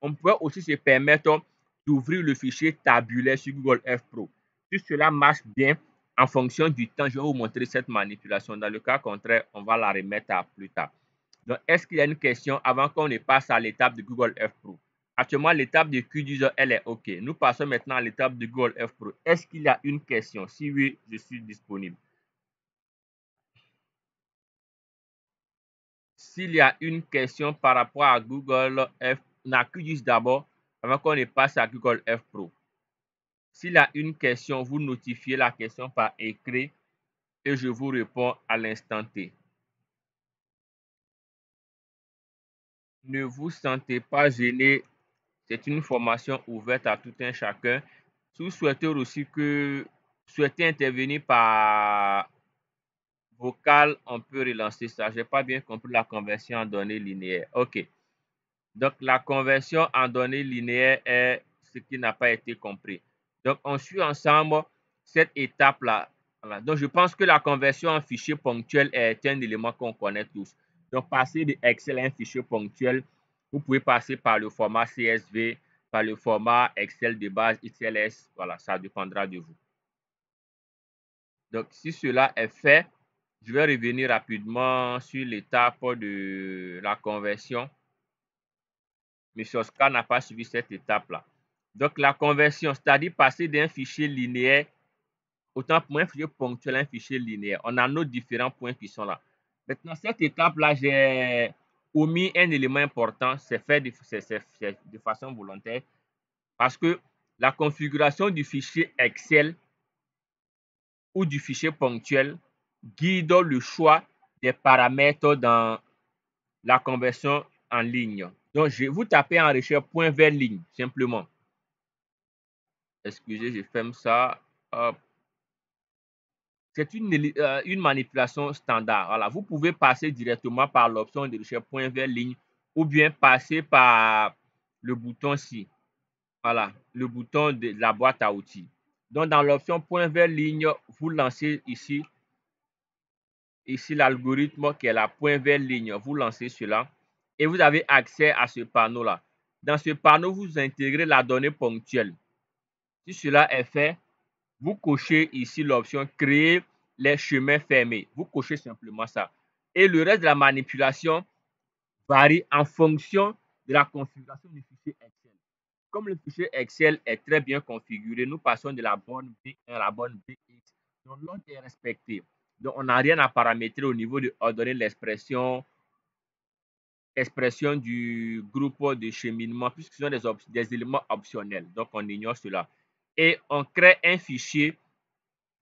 On pourrait aussi se permettre d'ouvrir le fichier tabulaire sur Google F Pro. Si cela marche bien, en fonction du temps, je vais vous montrer cette manipulation. Dans le cas contraire, on va la remettre à plus tard. Donc, est-ce qu'il y a une question avant qu'on ne passe à l'étape de Google F Pro? Actuellement, l'étape de QGIS, elle est OK. Nous passons maintenant à l'étape de Google F Pro. Est-ce qu'il y a une question? Si oui, je suis disponible. S'il y a une question par rapport à Google F, on a QGIS d'abord avant qu'on ne passe à Google F Pro. S'il y a une question, vous notifiez la question par écrit et je vous réponds à l'instant T. Ne vous sentez pas gêné. C'est une formation ouverte à tout un chacun. Si vous souhaitez aussi souhaitez intervenir par vocal, on peut relancer ça. Je n'ai pas bien compris la conversion en données linéaires. OK. Donc, la conversion en données linéaires est ce qui n'a pas été compris. Donc, on suit ensemble cette étape-là. Voilà. Donc, je pense que la conversion en fichier ponctuel est un élément qu'on connaît tous. Donc, passer de Excel à un fichier ponctuel, vous pouvez passer par le format CSV, par le format Excel de base XLS. Voilà, ça dépendra de vous. Donc, si cela est fait, je vais revenir rapidement sur l'étape de la conversion. M. Oscar n'a pas suivi cette étape-là. Donc, la conversion, c'est-à-dire passer d'un fichier linéaire, autant pour un fichier ponctuel à un fichier linéaire. On a nos différents points qui sont là. Maintenant, cette étape-là, j'ai omis un élément important, c'est fait de façon volontaire, parce que la configuration du fichier Excel ou du fichier ponctuel guide le choix des paramètres dans la conversion en ligne. Donc, vous tapez en recherche point vers ligne, simplement. Excusez, je ferme ça. C'est une manipulation standard. Voilà, vous pouvez passer directement par l'option de recherche point vers ligne ou bien passer par le bouton ci. Voilà, le bouton de la boîte à outils. Donc, dans l'option point vers ligne, vous lancez ici l'algorithme qui est la point vers ligne. Vous lancez cela et vous avez accès à ce panneau-là. Dans ce panneau, vous intégrez la donnée ponctuelle. Si cela est fait, vous cochez ici l'option créer les chemins fermés. Vous cochez simplement ça. Et le reste de la manipulation varie en fonction de la configuration du fichier Excel. Comme le fichier Excel est très bien configuré, nous passons de la bonne B1 à la bonne BX. Donc, l'ordre est respecté. Donc, on n'a rien à paramétrer au niveau de ordonner l'expression du groupe de cheminement, puisque ce sont des éléments optionnels. Donc, on ignore cela. Et on crée un fichier,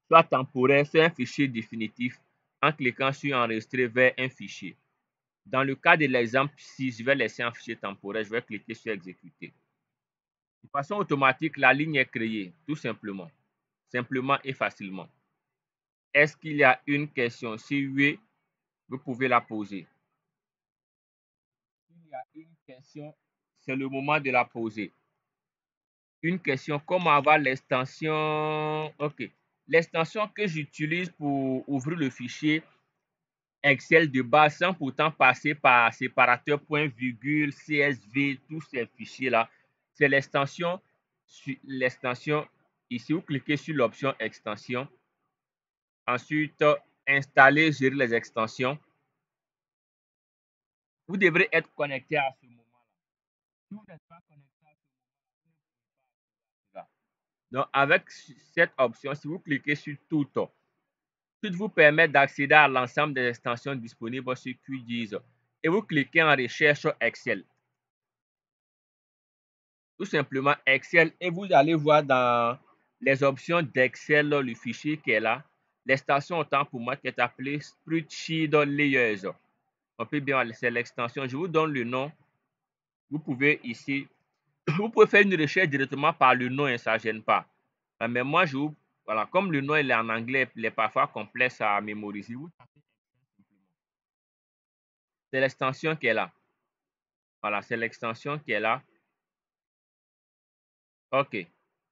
soit temporaire, soit un fichier définitif, en cliquant sur enregistrer vers un fichier. Dans le cas de l'exemple, si je vais laisser un fichier temporaire, je vais cliquer sur exécuter. De façon automatique, la ligne est créée, tout simplement. Simplement et facilement. Est-ce qu'il y a une question? Si oui, vous pouvez la poser. S'il y a une question, c'est le moment de la poser. Une question, comment avoir l'extension? OK. L'extension que j'utilise pour ouvrir le fichier Excel de base sans pourtant passer par séparateur point virgule, CSV, tous ces fichiers-là, c'est l'extension ici, vous cliquez sur l'option extension. Ensuite, installer, gérer les extensions. Vous devrez être connecté à ce moment-là. Si vous n'êtes pas connecté à ce moment-là, donc avec cette option, si vous cliquez sur tout vous permet d'accéder à l'ensemble des extensions disponibles sur QGIS et vous cliquez en recherche Excel. Tout simplement Excel et vous allez voir dans les options d'Excel le fichier qui est là. L'extension autant pour moi qui est appelée Spreadsheet Layers. On peut bien laisser l'extension. Je vous donne le nom. Vous pouvez ici, vous pouvez faire une recherche directement par le nom et ça ne gêne pas. Mais moi, voilà, comme le nom il est en anglais, il est parfois complexe à mémoriser. C'est l'extension qui est là. Voilà, c'est l'extension qui est là. OK.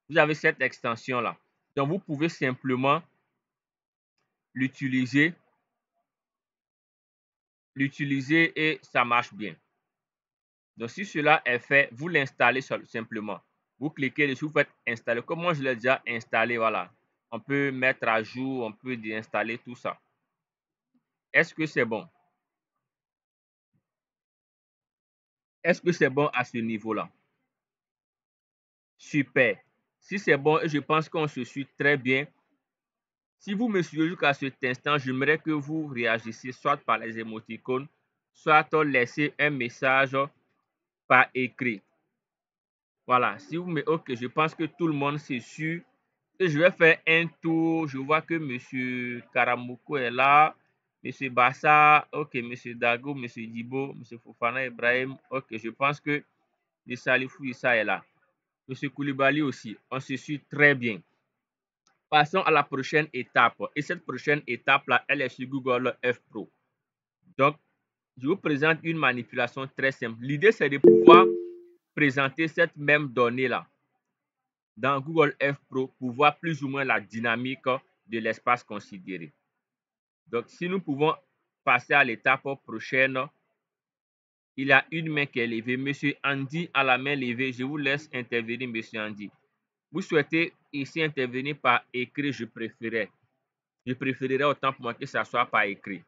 Vous avez cette extension-là. Donc, vous pouvez simplement l'utiliser et ça marche bien. Donc, si cela est fait, vous l'installez simplement. Vous cliquez dessus, vous faites installer. Comme moi, je l'ai déjà installé, voilà. On peut mettre à jour, on peut déinstaller tout ça. Est-ce que c'est bon? Est-ce que c'est bon à ce niveau-là? Super. Si c'est bon, je pense qu'on se suit très bien. Si vous me suivez jusqu'à cet instant, j'aimerais que vous réagissiez soit par les émoticônes, soit laissez un message par écrit. Voilà, si vous me... Ok, je pense que tout le monde s'est sûr. Et je vais faire un tour. Je vois que M. Karamoko est là. M. Bassa, ok, M. Dago, M. Dibo, M. Fofana Ibrahim. Ok, je pense que le Salifou Issa est là. M. Koulibaly aussi. On se suit très bien. Passons à la prochaine étape. Et cette prochaine étape-là, elle est sur Google F Pro. Donc, je vous présente une manipulation très simple. L'idée, c'est de pouvoir présenter cette même donnée-là dans Google F Pro pour voir plus ou moins la dynamique de l'espace considéré. Donc, si nous pouvons passer à l'étape prochaine, il y a une main qui est levée. Monsieur Andy a la main levée. Je vous laisse intervenir, Monsieur Andy. Vous souhaitez ici intervenir par écrit, je préférerais. Je préférerais autant pour moi que ça soit par écrit.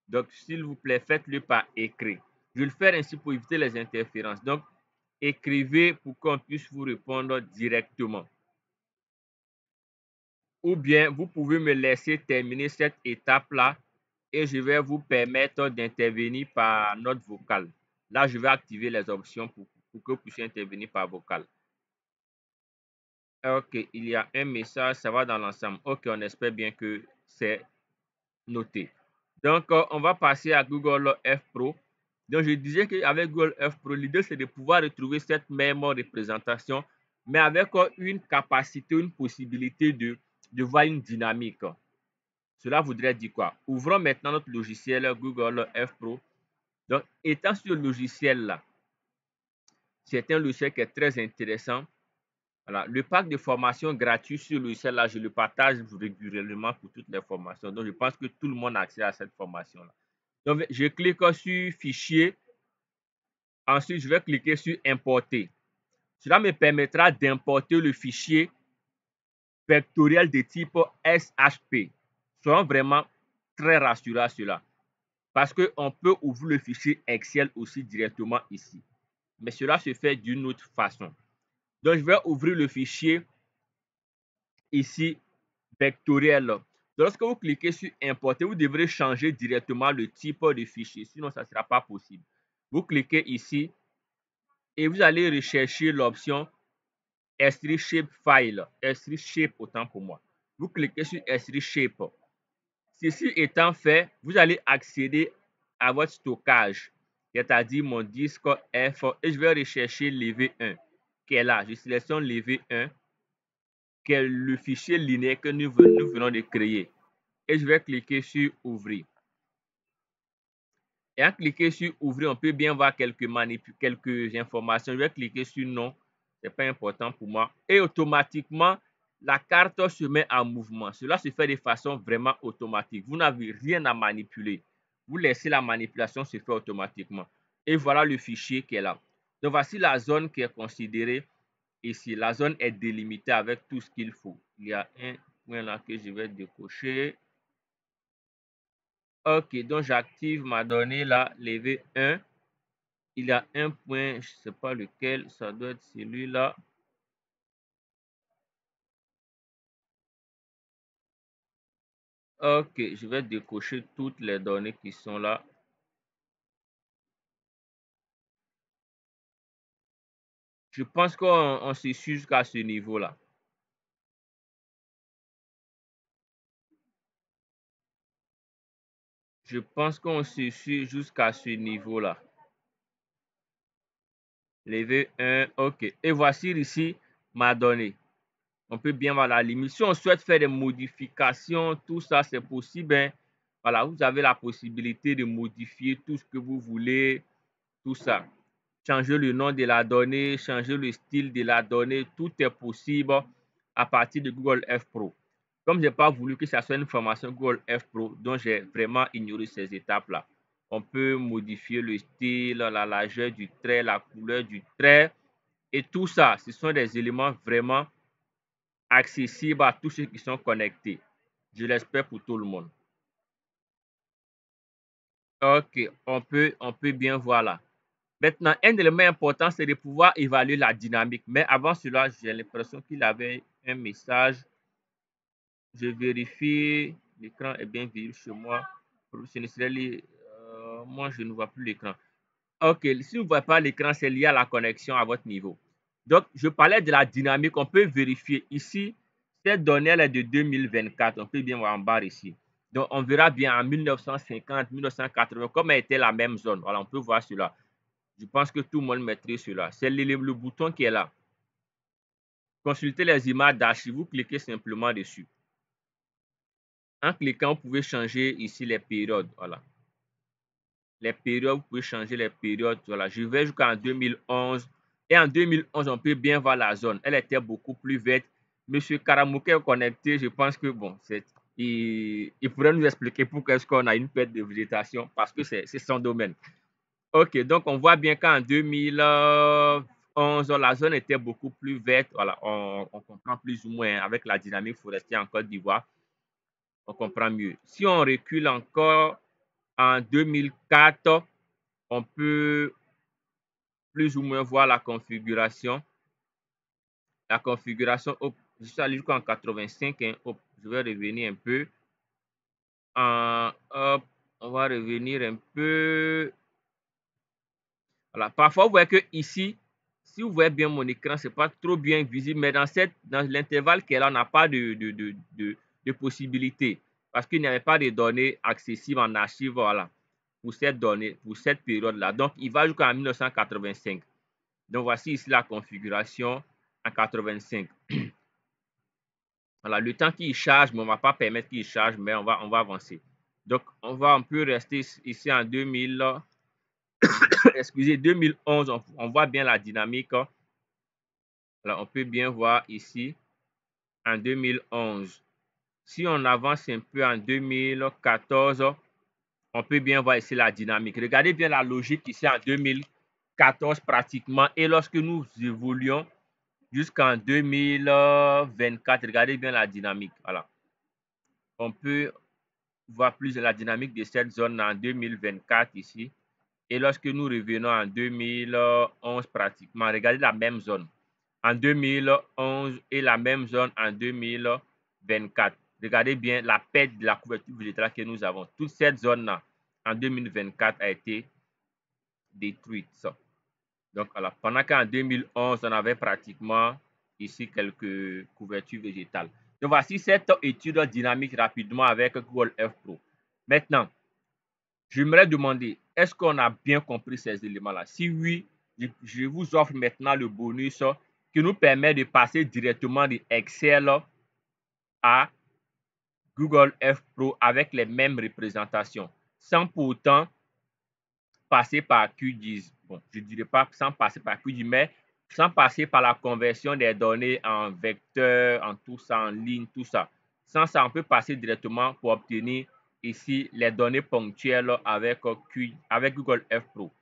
Donc, s'il vous plaît, faites-le par écrit. Je vais le faire ainsi pour éviter les interférences. Donc, écrivez pour qu'on puisse vous répondre directement. Ou bien, vous pouvez me laisser terminer cette étape-là et je vais vous permettre d'intervenir par note vocale. Là, je vais activer les options pour que vous puissiez intervenir par vocal. Ok, il y a un message, ça va dans l'ensemble. Ok, on espère bien que c'est noté. Donc, on va passer à Google F Pro. Donc, je disais qu'avec Google F Pro, l'idée, c'est de pouvoir retrouver cette même représentation, mais avec une capacité, une possibilité de voir une dynamique. Cela voudrait dire quoi? Ouvrons maintenant notre logiciel Google F Pro. Donc, étant sur le logiciel-là, c'est un logiciel qui est très intéressant. Voilà. Le pack de formation gratuit sur le logiciel-là, je le partage régulièrement pour toutes les formations. Donc, je pense que tout le monde a accès à cette formation-là. Donc, je clique sur Fichier. Ensuite, je vais cliquer sur Importer. Cela me permettra d'importer le fichier vectoriel de type SHP. Soyons vraiment très rassurés à cela. Parce qu'on peut ouvrir le fichier Excel aussi directement ici. Mais cela se fait d'une autre façon. Donc, je vais ouvrir le fichier ici, vectoriel. Donc, lorsque vous cliquez sur Importer, vous devrez changer directement le type de fichier. Sinon, ça ne sera pas possible. Vous cliquez ici et vous allez rechercher l'option S3 Shape File. S3 Shape autant pour moi. Vous cliquez sur S3 Shape. Ceci étant fait, vous allez accéder à votre stockage, c'est-à-dire mon disque F, et je vais rechercher l'EV1 qui est là. Je sélectionne l'EV1 qui est le fichier linéaire que nous venons de créer. Et je vais cliquer sur Ouvrir. Et en cliquant sur Ouvrir, on peut bien voir quelques informations. Je vais cliquer sur Non, ce n'est pas important pour moi. Et automatiquement, la carte se met en mouvement. Cela se fait de façon vraiment automatique. Vous n'avez rien à manipuler. Vous laissez la manipulation se faire automatiquement. Et voilà le fichier qui est là. Donc, voici la zone qui est considérée ici. La zone est délimitée avec tout ce qu'il faut. Il y a un point là que je vais décocher. Ok, donc j'active ma donnée là, levé 1. Il y a un point, je ne sais pas lequel, ça doit être celui-là. Ok, je vais décocher toutes les données qui sont là. Je pense qu'on se suit jusqu'à ce niveau-là. Je pense qu'on se suit jusqu'à ce niveau-là. Levé 1, ok. Et voici ici ma donnée. On peut bien voir la limite. Si on souhaite faire des modifications, tout ça, c'est possible. Hein. Voilà, vous avez la possibilité de modifier tout ce que vous voulez, tout ça. Changer le nom de la donnée, changer le style de la donnée, tout est possible à partir de Google F Pro. Comme je n'ai pas voulu que ça soit une formation Google F Pro, donc j'ai vraiment ignoré ces étapes-là. On peut modifier le style, la largeur du trait, la couleur du trait. Et tout ça, ce sont des éléments vraiment accessibles à tous ceux qui sont connectés. Je l'espère pour tout le monde. OK, on peut bien voir là. Maintenant, un élément important, c'est de pouvoir évaluer la dynamique. Mais avant cela, j'ai l'impression qu'il avait un message. Je vérifie. L'écran est bien visible chez moi. Moi, je ne vois plus l'écran. OK, si vous ne voyez pas l'écran, c'est lié à la connexion à votre niveau. Donc, je parlais de la dynamique. On peut vérifier ici. Cette donnée elle est de 2024. On peut bien voir en bas ici. Donc, on verra bien en 1950, 1980, comme elle était la même zone. Voilà, on peut voir cela. Je pense que tout le monde maîtrise cela. C'est le bouton qui est là. Consultez les images d'archives. Vous cliquez simplement dessus. En cliquant, vous pouvez changer ici les périodes. Voilà. Les périodes, vous pouvez changer les périodes. Voilà. Je vais jusqu'en 2011. Et en 2011, on peut bien voir la zone. Elle était beaucoup plus verte. Monsieur Karamouke est connecté. Je pense que bon, il pourrait nous expliquer pourquoi est-ce qu'on a une perte de végétation parce que c'est son domaine. OK, donc on voit bien qu'en 2011, la zone était beaucoup plus verte. Voilà, on comprend plus ou moins avec la dynamique forestière en Côte d'Ivoire. On comprend mieux. Si on recule encore en 2004, on peut plus ou moins voir la configuration. La configuration, hop, je suis allé jusqu'en 85. Hein, hop, je vais revenir un peu. Hop, on va revenir un peu. Voilà. Parfois, vous voyez que ici, si vous voyez bien mon écran, ce n'est pas trop bien visible, mais dans l'intervalle qui est là, on n'a pas de possibilité parce qu'il n'y avait pas de données accessibles en archive voilà, pour cette donnée, pour cette période-là. Donc, il va jusqu'en 1985. Donc, voici ici la configuration en 85. Voilà, le temps qu'il charge, mais on ne va pas permettre qu'il charge, mais on va avancer. Donc, on peut rester ici en 2000. Excusez, 2011, on voit bien la dynamique. Alors, on peut bien voir ici en 2011. Si on avance un peu en 2014, on peut bien voir ici la dynamique. Regardez bien la logique ici en 2014 pratiquement. Et lorsque nous évoluons jusqu'en 2024, regardez bien la dynamique. Voilà. On peut voir plus de la dynamique de cette zone en 2024 ici. Et lorsque nous revenons en 2011 pratiquement, regardez la même zone. En 2011 et la même zone en 2024. Regardez bien la perte de la couverture végétale que nous avons. Toute cette zone-là, en 2024, a été détruite. Donc, alors, pendant qu'en 2011, on avait pratiquement ici quelques couvertures végétales. Donc, voici cette étude dynamique rapidement avec Google Earth Pro. Maintenant, j'aimerais demander, est-ce qu'on a bien compris ces éléments-là? Si oui, je vous offre maintenant le bonus qui nous permet de passer directement de Excel à Google Earth Pro avec les mêmes représentations, sans pourtant passer par QGIS. Bon, je ne dirais pas sans passer par QGIS, mais sans passer par la conversion des données en vecteur, en tout ça, en ligne, tout ça. Sans ça, on peut passer directement pour obtenir ici les données ponctuelles avec Google Earth Pro.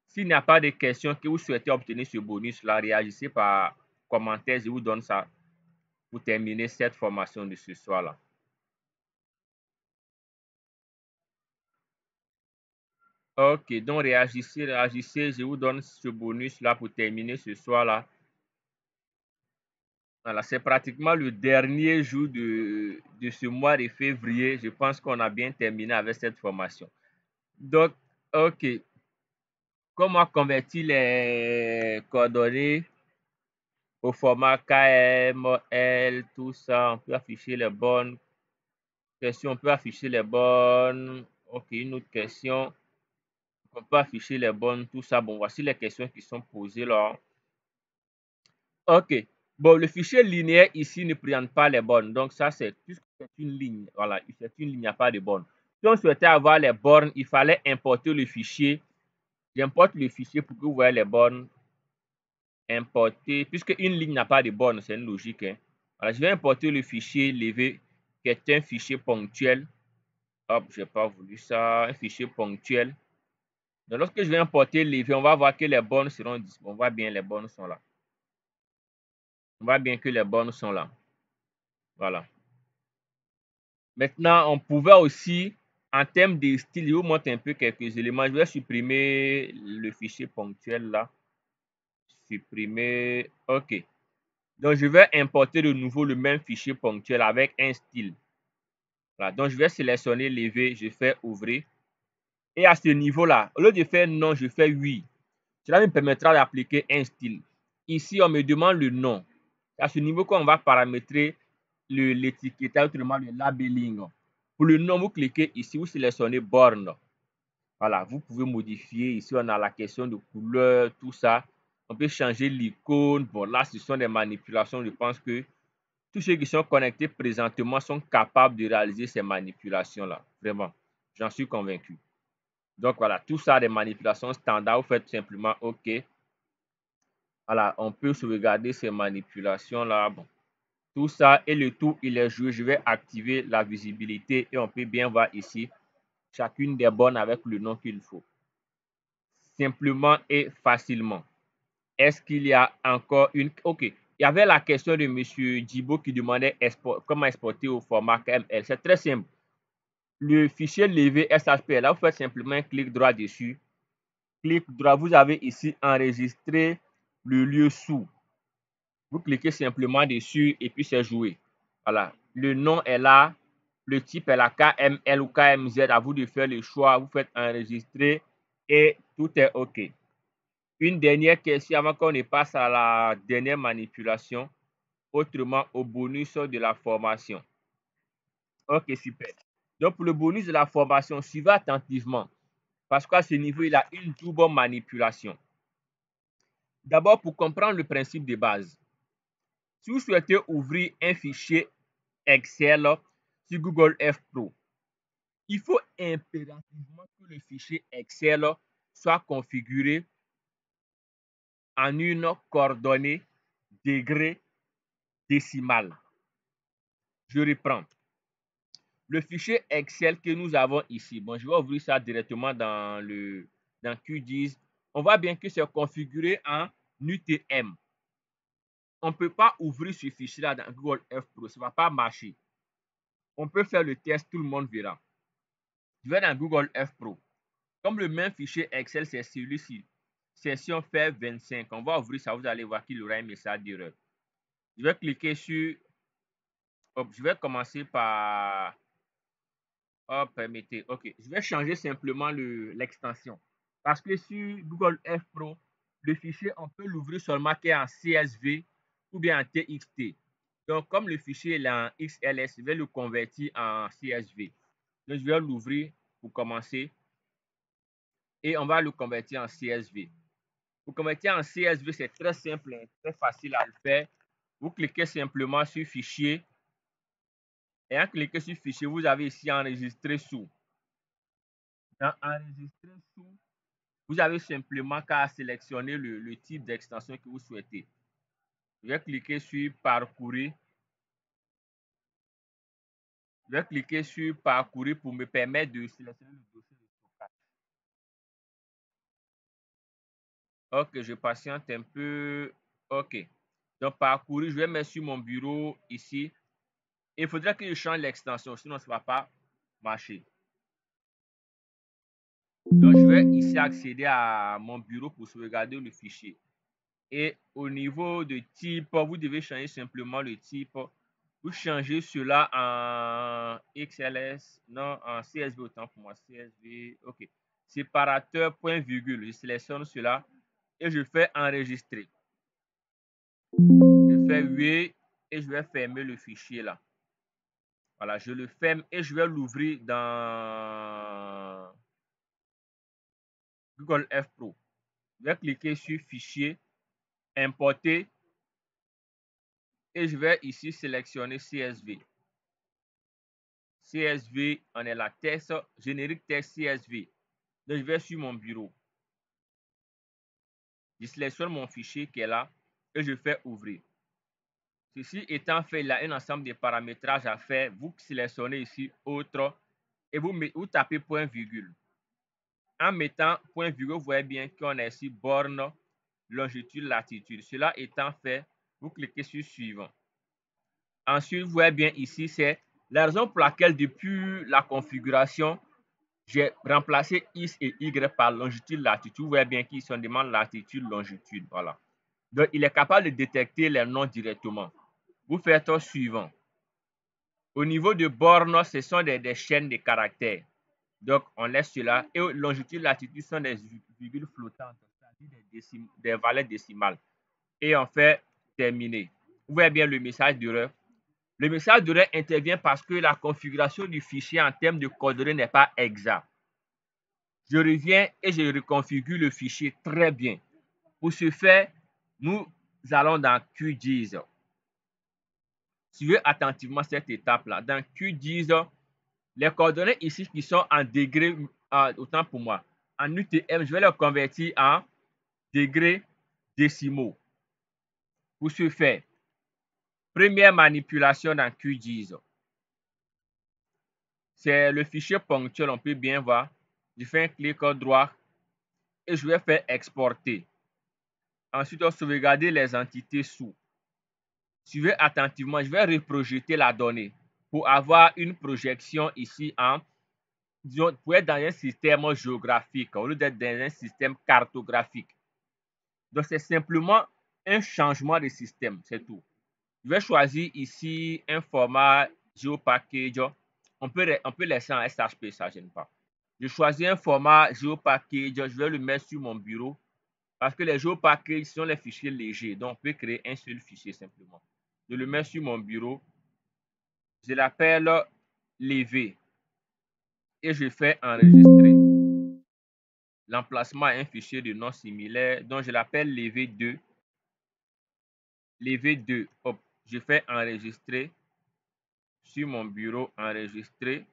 S'il n'y a pas de questions que vous souhaitez obtenir ce bonus-là, réagissez par commentaire. Je vous donne ça pour terminer cette formation de ce soir-là. Ok, donc réagissez, réagissez. Je vous donne ce bonus-là pour terminer ce soir-là. Voilà, c'est pratiquement le dernier jour de ce mois de février. Je pense qu'on a bien terminé avec cette formation. Donc, ok. Comment convertir les coordonnées au format KML, tout ça? On peut afficher les bonnes questions. On peut afficher les bonnes. Ok, une autre question. On peut afficher les bonnes, tout ça. Bon, voici les questions qui sont posées là. Ok. Bon, le fichier linéaire ici ne présente pas les bornes. Donc, ça, puisque c'est une ligne. Voilà, c'est une ligne, il n'y a pas de bornes. Si on souhaitait avoir les bornes, il fallait importer le fichier. J'importe le fichier pour que vous voyez les bornes. Importer, puisque une ligne n'a pas de bornes, c'est une logique. Hein. Voilà, je vais importer le fichier levé, qui est un fichier ponctuel. Hop, je n'ai pas voulu ça. Un fichier ponctuel. Donc, lorsque je vais importer levé, on va voir que les bornes seront disponibles. On voit bien les bornes sont là. On voit bien que les bornes sont là. Voilà. Maintenant, on pouvait aussi, en termes de style, je vous montre un peu quelques éléments. Je vais supprimer le fichier ponctuel là. Supprimer. OK. Donc, je vais importer de nouveau le même fichier ponctuel avec un style. Voilà. Donc, je vais sélectionner levé, je fais ouvrir. Et à ce niveau-là, au lieu de faire non, je fais oui. Cela me permettra d'appliquer un style. Ici, on me demande le nom. À ce niveau qu'on va paramétrer l'étiquetage, autrement le labeling. Pour le nom, vous cliquez ici, vous sélectionnez borne. Voilà, vous pouvez modifier. Ici, on a la question de couleur, tout ça. On peut changer l'icône. Bon, là, ce sont des manipulations. Je pense que tous ceux qui sont connectés présentement sont capables de réaliser ces manipulations-là. Vraiment, j'en suis convaincu. Donc, voilà, tout ça, des manipulations standards. Vous faites simplement OK. Voilà, on peut sauvegarder ces manipulations-là. Bon, tout ça et le tout, il est joué. Je vais activer la visibilité et on peut bien voir ici chacune des bornes avec le nom qu'il faut. Simplement et facilement. Est-ce qu'il y a encore une... OK. Il y avait la question de M. Djibo qui demandait comment exporter au format KML. C'est très simple. Le fichier levé SHPL, là, vous faites simplement un clic droit dessus. Clic droit, vous avez ici enregistré le lieu sous. Vous cliquez simplement dessus et puis c'est joué. Voilà. Le nom est là. Le type est la KML ou KMZ. À vous de faire le choix. Vous faites enregistrer et tout est OK. Une dernière question avant qu'on ne passe à la dernière manipulation, autrement au bonus de la formation. OK, super. Donc, pour le bonus de la formation, suivez attentivement parce qu'à ce niveau, il a une double manipulation. D'abord, pour comprendre le principe de base, si vous souhaitez ouvrir un fichier Excel sur Google F Pro, il faut impérativement que le fichier Excel soit configuré en une coordonnée degré décimale. Je reprends. Le fichier Excel que nous avons ici, bon, je vais ouvrir ça directement dans QGIS. On voit bien que c'est configuré en UTM. On ne peut pas ouvrir ce fichier-là dans Google F Pro, ça ne va pas marcher. On peut faire le test, tout le monde verra. Je vais dans Google F Pro. Comme le même fichier Excel, c'est celui-ci. Session fait 25. On va ouvrir ça, vous allez voir qu'il y aura un message d'erreur. Je vais cliquer sur... je vais commencer par... Oh, permettez. OK. Je vais changer simplement l'extension. Parce que sur Google F Pro, le fichier, on peut l'ouvrir seulement en CSV ou bien en TXT. Donc, comme le fichier est en XLS, je vais le convertir en CSV. Donc, je vais l'ouvrir pour commencer. Et on va le convertir en CSV. Pour convertir en CSV, c'est très simple, très facile à le faire. Vous cliquez simplement sur Fichier. Et en cliquant sur Fichier, vous avez ici Enregistrer sous. Dans Enregistrer sous, vous avez simplement qu'à sélectionner le type d'extension que vous souhaitez. Je vais cliquer sur Parcourir. Je vais cliquer sur Parcourir pour me permettre de sélectionner le dossier de stockage. OK, je patiente un peu. OK. Donc, Parcourir, je vais mettre sur mon bureau ici. Il faudra que je change l'extension, sinon ça ne va pas marcher. Donc, je vais ici accéder à mon bureau pour sauvegarder le fichier. Et au niveau de type, vous devez changer simplement le type. Vous changez cela en XLS, non, en CSV autant pour moi, CSV, OK. Séparateur, point virgule, je sélectionne cela et je fais enregistrer. Je fais oui et je vais fermer le fichier là. Voilà, je le ferme et je vais l'ouvrir dans Google F Pro. Je vais cliquer sur Fichier, Importer et je vais ici sélectionner CSV. CSV, on est là, texte, générique texte CSV. Donc, je vais sur mon bureau. Je sélectionne mon fichier qui est là et je fais ouvrir. Ceci étant fait, il y a un ensemble de paramétrages à faire. Vous sélectionnez ici Autre et vous tapez point virgule. En mettant point virgule, vous voyez bien qu'on a ici borne, longitude, latitude. Cela étant fait, vous cliquez sur suivant. Ensuite, vous voyez bien ici, c'est la raison pour laquelle depuis la configuration, j'ai remplacé X et Y par longitude, latitude. Vous voyez bien qu'ici, on demande latitude, longitude. Voilà. Donc, il est capable de détecter les noms directement. Vous faites au suivant. Au niveau de borne, ce sont des chaînes de caractères. Donc, on laisse cela. Et longitude, latitude sont des virgules flottantes, c'est-à-dire des valeurs décimales. Et on fait terminer. Vous voyez bien le message d'erreur. Le message d'erreur intervient parce que la configuration du fichier en termes de coordonnées n'est pas exacte. Je reviens et je reconfigure le fichier très bien. Pour ce faire, nous allons dans QGIS. Suivez attentivement cette étape-là. Dans QGIS, les coordonnées ici qui sont en degrés, autant pour moi, en UTM, je vais les convertir en degrés décimaux. Pour ce faire, première manipulation dans QGIS, c'est le fichier ponctuel, on peut bien voir. Je fais un clic droit et je vais faire exporter. Ensuite, on sauvegarde les entités sous. Suivez attentivement, je vais reprojeter la donnée pour avoir une projection ici en, disons, pour être dans un système géographique au lieu d'être dans un système cartographique. Donc, c'est simplement un changement de système, c'est tout. Je vais choisir ici un format GeoPackage. On peut laisser en SHP, ça ne gêne pas. Je choisis un format GeoPackage, je vais le mettre sur mon bureau parce que les GeoPackages sont les fichiers légers, donc on peut créer un seul fichier simplement. Je le mets sur mon bureau, je l'appelle levé et je fais enregistrer. L'emplacement est un fichier de nom similaire, donc je l'appelle levé 2. Levé 2, hop, je fais enregistrer sur mon bureau, enregistrer.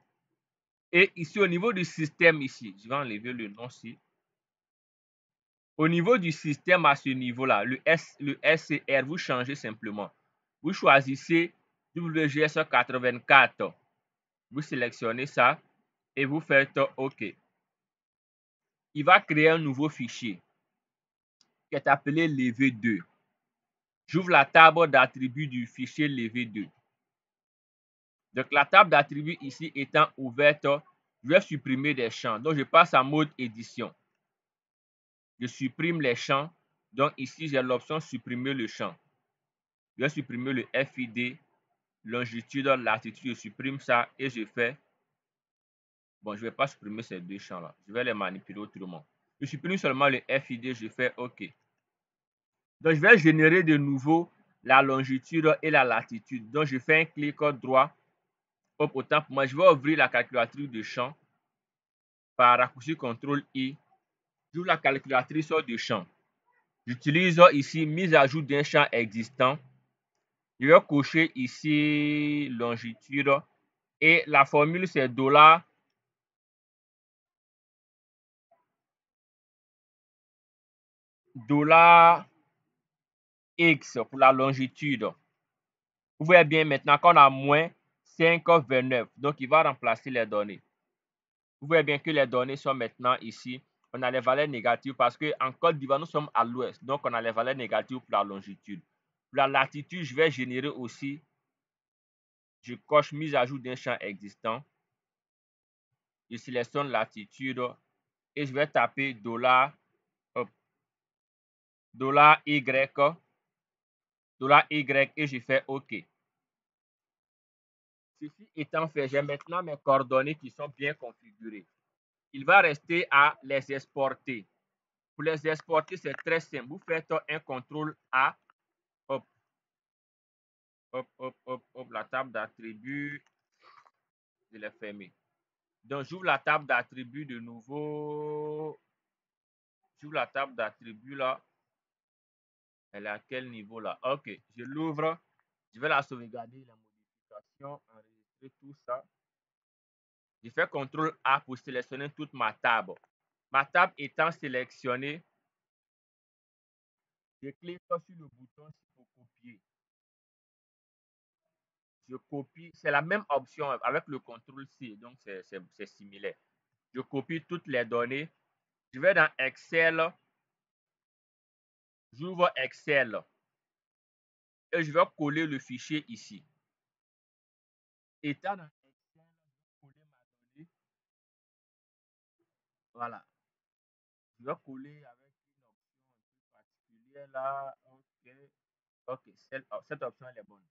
Et ici, au niveau du système, ici, je vais enlever le nom ici. Au niveau du système, à ce niveau-là, le SCR, vous changez simplement. Vous choisissez WGS 84. Vous sélectionnez ça et vous faites OK. Il va créer un nouveau fichier qui est appelé levé2. J'ouvre la table d'attributs du fichier levé2. Donc, la table d'attributs ici étant ouverte, je vais supprimer des champs. Donc, je passe en mode édition. Je supprime les champs. Donc, ici, j'ai l'option supprimer le champ. Je vais supprimer le FID, longitude, latitude. Je supprime ça et je fais. Bon, je ne vais pas supprimer ces deux champs-là. Je vais les manipuler autrement. Je supprime seulement le FID, je fais OK. Donc, je vais générer de nouveau la longitude et la latitude. Donc, je fais un clic droit. Hop, autant pour moi, je vais ouvrir la calculatrice de champ par raccourci CTRL-I. J'ouvre la calculatrice de champ. J'utilise ici mise à jour d'un champ existant. Je vais cocher ici longitude et la formule c'est $X pour la longitude. Vous voyez bien maintenant qu'on a moins 5,29. Donc, il va remplacer les données. Vous voyez bien que les données sont maintenant ici. On a les valeurs négatives parce qu'en Côte d'Ivoire, nous sommes à l'ouest. Donc, on a les valeurs négatives pour la longitude. Pour la latitude, je vais générer aussi. Je coche mise à jour d'un champ existant. Je sélectionne latitude et je vais taper $Y et je fais OK. Ceci étant fait, j'ai maintenant mes coordonnées qui sont bien configurées. Il va rester à les exporter. Pour les exporter, c'est très simple. Vous faites un CTRL A, hop, hop, hop, hop, hop, la table d'attributs, je l'ai fermée. Donc, j'ouvre la table d'attributs de nouveau. J'ouvre la table d'attributs là. Elle est à quel niveau là? OK, je l'ouvre. Je vais la sauvegarder, la modification, enregistrer tout ça. Je fais CTRL A pour sélectionner toute ma table. Ma table étant sélectionnée, je clique sur le bouton pour copier. Je copie, c'est la même option avec le CTRL C, donc c'est similaire. Je copie toutes les données Je vais dans Excel, j'ouvre Excel et je vais coller le fichier ici. Étant dans Excel, je vais coller ma donnée. Voilà. Je vais coller avec une option un peu particulière là. OK. OK. Cette option elle est bonne.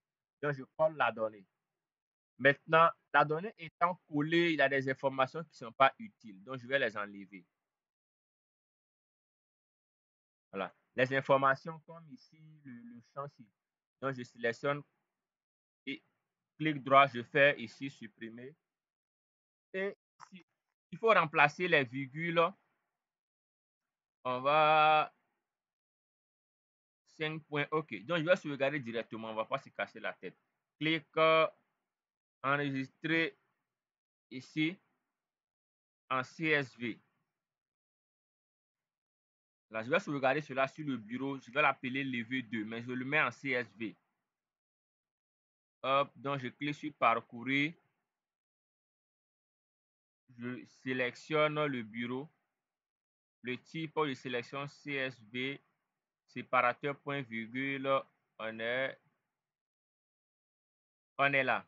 Donc, je colle la donnée. Maintenant, la donnée étant collée, il y a des informations qui ne sont pas utiles. Donc, je vais les enlever. Voilà. Les informations comme ici, le champ-ci. Donc, je sélectionne et clic droit, je fais ici supprimer. Et ici, il faut remplacer les virgules. On va 5 points. OK. Donc, je vais sauvegarder directement. On ne va pas se casser la tête. Clic, enregistrer ici en CSV. Là, je vais sauvegarder cela sur le bureau. Je vais l'appeler levé 2, mais je le mets en CSV. Hop, donc je clique sur parcourir. Je sélectionne le bureau. Le type de sélection CSV, séparateur point virgule, on est là.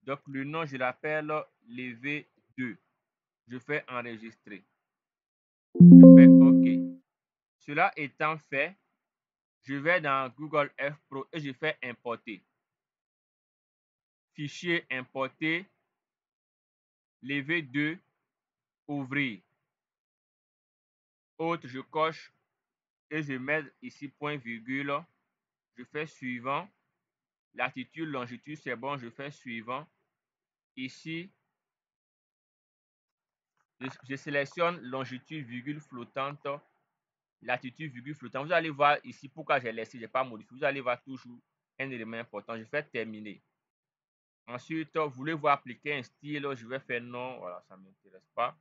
Donc le nom, je l'appelle levé 2. Je fais enregistrer. Je fais OK. Cela étant fait, je vais dans Google F Pro et je fais importer. Fichier importé, levé 2, ouvrir. Autre, je coche et je mets ici point virgule. Je fais suivant. Latitude, longitude, c'est bon, je fais suivant. Ici, je sélectionne longitude, virgule flottante, latitude, virgule flottante. Vous allez voir ici pourquoi j'ai laissé, je n'ai pas modifié. Vous allez voir toujours un élément important. Je fais terminer. Ensuite, voulez-vous appliquer un style? Je vais faire non. Voilà, ça ne m'intéresse pas.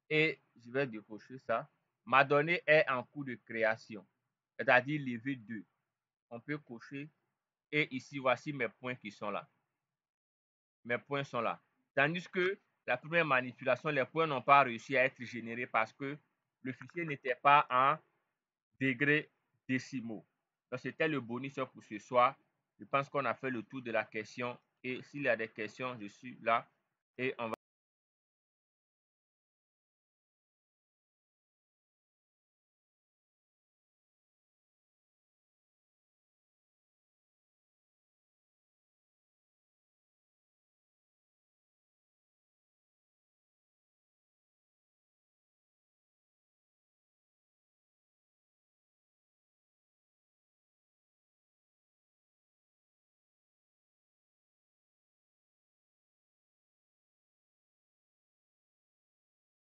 Et je vais décocher ça. Ma donnée est en cours de création, c'est-à-dire levé 2. On peut cocher. Et ici, voici mes points qui sont là. Mes points sont là. Tandis que la première manipulation, les points n'ont pas réussi à être générés parce que le fichier n'était pas en degrés décimaux. Donc, c'était le bonus pour ce soir. Je pense qu'on a fait le tour de la question. Et s'il y a des questions, je suis là et on va